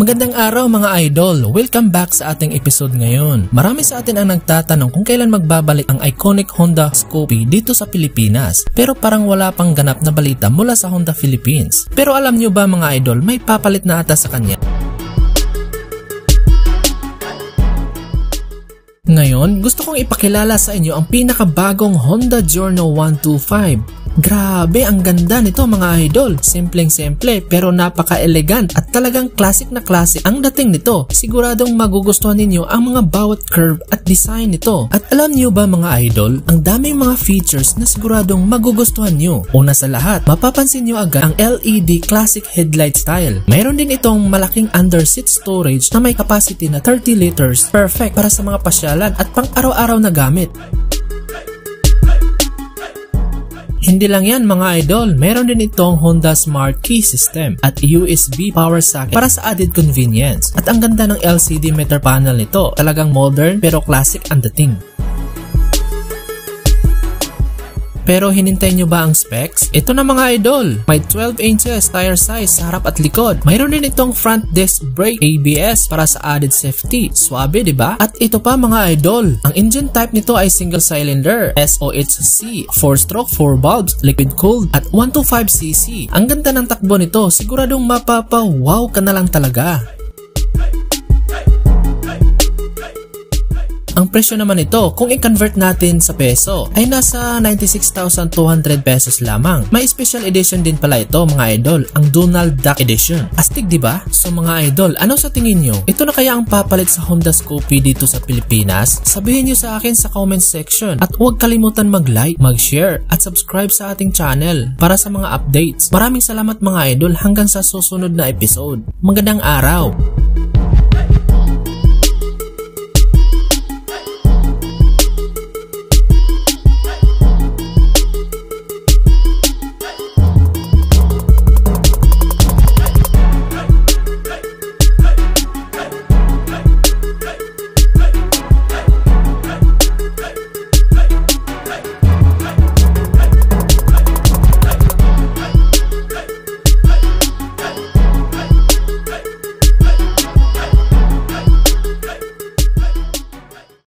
Magandang araw mga idol! Welcome back sa ating episode ngayon. Marami sa atin ang nagtatanong kung kailan magbabalik ang iconic Honda Scoopy dito sa Pilipinas. Pero parang wala pang ganap na balita mula sa Honda Philippines. Pero alam nyo ba mga idol, may papalit na ata sa kanya? Ngayon, gusto kong ipakilala sa inyo ang pinakabagong Honda Giorno 125. Grabe, ang ganda nito mga idol. Simpleng-simple pero napaka-elegant at talagang classic na classic ang dating nito. Siguradong magugustuhan ninyo ang mga bawat curve at design nito. At alam niyo ba mga idol, ang daming mga features na siguradong magugustuhan nyo. Una sa lahat, mapapansin nyo agad ang LED classic headlight style. Mayroon din itong malaking under-seat storage na may capacity na 30 liters. Perfect para sa mga pasyalan at pang-araw-araw na gamit. Hindi lang yan mga idol, meron din itong Honda Smart Key System at USB power socket para sa added convenience. At ang ganda ng LCD meter panel nito, talagang modern pero classic ang dating. Pero hinintay nyo ba ang specs? Ito na mga idol, may 12 inches tire size sa harap at likod. Mayroon din itong front disc brake ABS para sa added safety. Swabe diba? At ito pa mga idol, ang engine type nito ay single cylinder, SOHC, 4-stroke, 4 valves, liquid cooled at 125cc. Ang ganda ng takbo nito, siguradong mapapa-wow ka na lang talaga. Ang presyo naman nito, kung i-convert natin sa peso, ay nasa 96,200 pesos lamang. May special edition din pala ito mga idol, ang Donald Duck Edition. Astig diba? So mga idol, ano sa tingin nyo? Ito na kaya ang papalit sa Honda Scoopy dito sa Pilipinas? Sabihin nyo sa akin sa comment section at huwag kalimutan mag-like, mag-share at subscribe sa ating channel para sa mga updates. Maraming salamat mga idol, hanggang sa susunod na episode. Magandang araw!